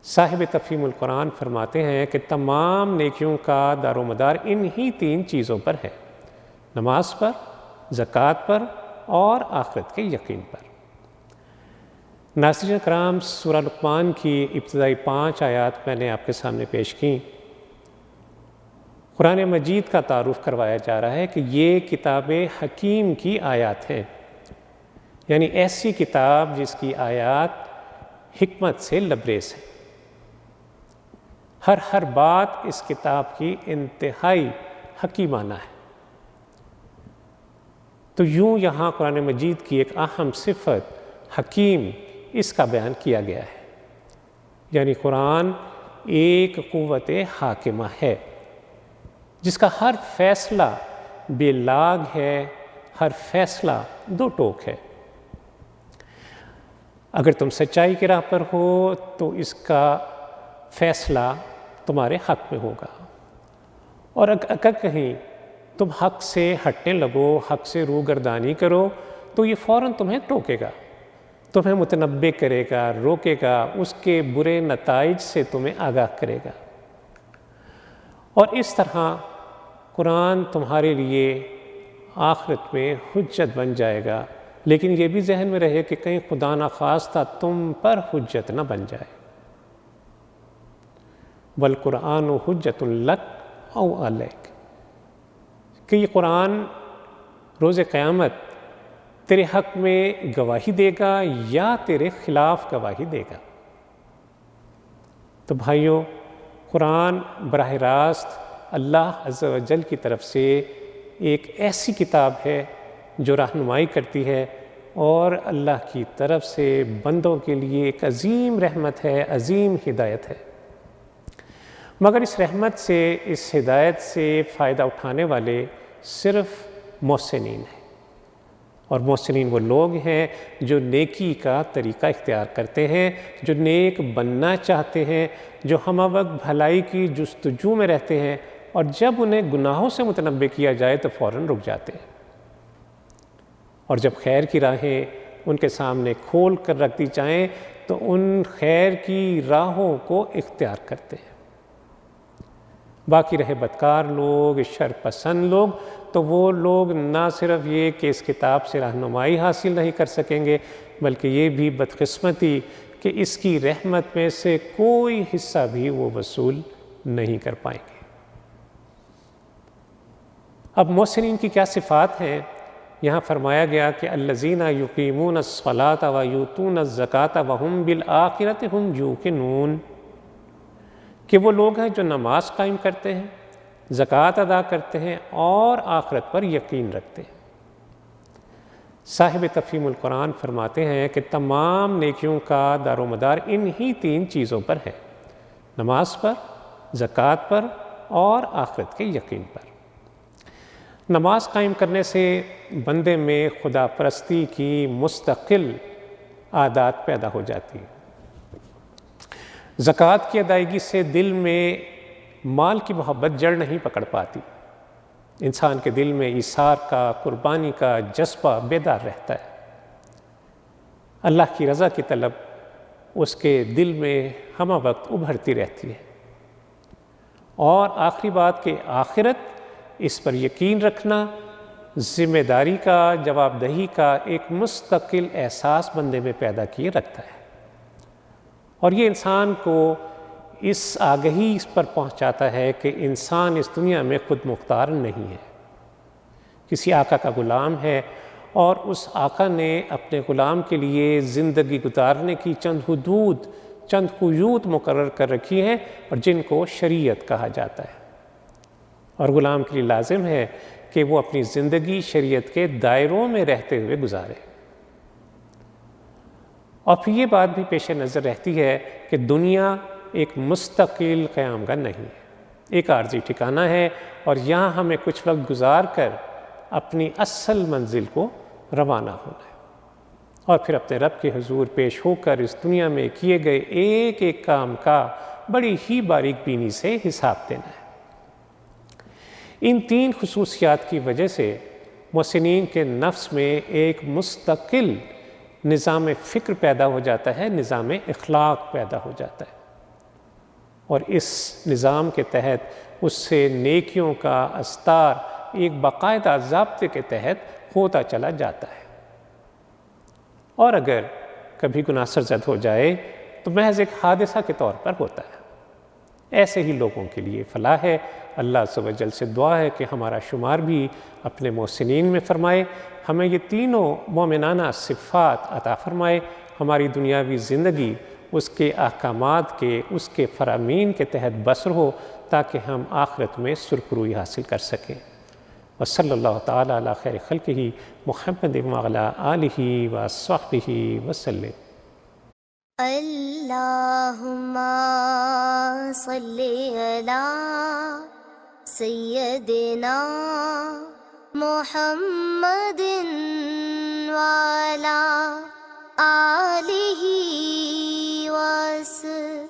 صاحب تفہیم القرآن فرماتے ہیں کہ تمام نیکیوں کا دار و مدار انہی 3 چیزوں پر ہے: نماز پر، زکوٰۃ پر اور آخرت کے یقین پر۔ ناظرین کرام، سورہ لقمان کی ابتدائی 5 آیات میں نے آپ کے سامنے پیش کی۔ قرآن مجید کا تعارف کروایا جا رہا ہے کہ یہ کتاب حکیم کی آیات ہیں، یعنی ایسی کتاب جس کی آیات حکمت سے لبریز ہے۔ ہر بات اس کتاب کی انتہائی حکیمانہ ہے۔ تو یوں یہاں قرآن مجید کی ایک اہم صفت حکیم اس کا بیان کیا گیا ہے، یعنی قرآن ایک قوت حاکمہ ہے جس کا ہر فیصلہ بے لاگ ہے، ہر فیصلہ دو ٹوک ہے۔ اگر تم سچائی کی راہ پر ہو تو اس کا فیصلہ تمہارے حق میں ہوگا، اور اگر کہیں تم حق سے ہٹنے لگو، حق سے روگردانی کرو، تو یہ فوراً تمہیں ٹوکے گا، تمہیں متنبہ کرے گا، روکے گا، اس کے برے نتائج سے تمہیں آگاہ کرے گا۔ اور اس طرح قرآن تمہارے لیے آخرت میں حجت بن جائے گا، لیکن یہ بھی ذہن میں رہے کہ کہیں خدا نخواستہ تم پر حجت نہ بن جائے۔ وَالْقُرْآنُ حُجَّةٌ لَكَ أَوْ عَلَيْكَ، کہ یہ قرآن روز قیامت تیرے حق میں گواہی دے گا یا تیرے خلاف گواہی دے گا۔ تو بھائیوں، قرآن براہ راست اللہ عز و جل کی طرف سے ایک ایسی کتاب ہے جو رہنمائی کرتی ہے، اور اللہ کی طرف سے بندوں کے لیے ایک عظیم رحمت ہے، عظیم ہدایت ہے۔ مگر اس رحمت سے، اس ہدایت سے فائدہ اٹھانے والے صرف محسنین ہیں، اور محسنین وہ لوگ ہیں جو نیکی کا طریقہ اختیار کرتے ہیں، جو نیک بننا چاہتے ہیں، جو ہمہ وقت بھلائی کی جستجو میں رہتے ہیں، اور جب انہیں گناہوں سے متنبہ کیا جائے تو فوراً رک جاتے ہیں، اور جب خیر کی راہیں ان کے سامنے کھول کر رکھ دی جائیں تو ان خیر کی راہوں کو اختیار کرتے ہیں۔ باقی رہے بدکار لوگ، شر پسند لوگ، تو وہ لوگ نہ صرف یہ کہ اس کتاب سے رہنمائی حاصل نہیں کر سکیں گے، بلکہ یہ بھی بدقسمتی کہ اس کی رحمت میں سے کوئی حصہ بھی وہ وصول نہیں کر پائیں گے۔ اب محسنین کی کیا صفات ہیں؟ یہاں فرمایا گیا کہ الذین یقیمون الصلاۃ ویؤتون الزکاۃ وہم بالآخرۃ ہم یوقنون، کہ وہ لوگ ہیں جو نماز قائم کرتے ہیں، زکوٰۃ ادا کرتے ہیں اور آخرت پر یقین رکھتے ہیں۔ صاحب تفہیم القرآن فرماتے ہیں کہ تمام نیکیوں کا دار و مدار انہی 3 چیزوں پر ہے: نماز پر، زکوٰۃ پر اور آخرت کے یقین پر۔ نماز قائم کرنے سے بندے میں خدا پرستی کی مستقل عادات پیدا ہو جاتی ہے۔ زکوٰۃ کی ادائیگی سے دل میں مال کی محبت جڑ نہیں پکڑ پاتی، انسان کے دل میں ایثار کا، قربانی کا جذبہ بیدار رہتا ہے۔ اللہ کی رضا کی طلب اس کے دل میں ہمہ وقت ابھرتی رہتی ہے۔ اور آخری بات کہ آخرت، اس پر یقین رکھنا، ذمہ داری کا، جواب دہی کا ایک مستقل احساس بندے میں پیدا کیے رکھتا ہے، اور یہ انسان کو اس آگہی اس پر پہنچاتا ہے کہ انسان اس دنیا میں خود مختار نہیں ہے، کسی آقا کا غلام ہے، اور اس آقا نے اپنے غلام کے لیے زندگی گزارنے کی چند حدود، چند قیود مقرر کر رکھی ہیں، اور جن کو شریعت کہا جاتا ہے، اور غلام کے لیے لازم ہے کہ وہ اپنی زندگی شریعت کے دائروں میں رہتے ہوئے گزارے۔ اور پھر یہ بات بھی پیش نظر رہتی ہے کہ دنیا ایک مستقل قیام گاہ نہیں ہے، ایک عارضی ٹھکانہ ہے، اور یہاں ہمیں کچھ وقت گزار کر اپنی اصل منزل کو روانہ ہونا ہے، اور پھر اپنے رب کے حضور پیش ہو کر اس دنیا میں کیے گئے ایک ایک کام کا بڑی ہی باریک بینی سے حساب دینا ہے۔ ان 3 خصوصیات کی وجہ سے محسنین کے نفس میں ایک مستقل نظام فکر پیدا ہو جاتا ہے، نظام اخلاق پیدا ہو جاتا ہے۔ اور اس نظام کے تحت اس سے نیکیوں کا استار ایک باقاعدہ ضابطے کے تحت ہوتا چلا جاتا ہے، اور اگر کبھی گناہ سرزد ہو جائے تو محض ایک حادثہ کے طور پر ہوتا ہے۔ ایسے ہی لوگوں کے لیے فلاح ہے۔ اللہ عز و جل سے دعا ہے کہ ہمارا شمار بھی اپنے محسنین میں فرمائے، ہمیں یہ تینوں مومنانہ صفات عطا فرمائے، ہماری دنیاوی زندگی اس کے احکامات کے، اس کے فرامین کے تحت بسر ہو، تاکہ ہم آخرت میں سرخروئی حاصل کر سکیں۔ وصلی اللہ تعالیٰ علی خیر خلقہ محمد وعلی آلہ وصحبہ وسلم۔ اللہم صلی علی سیدنا محمد وعلی آلہ وصحبہ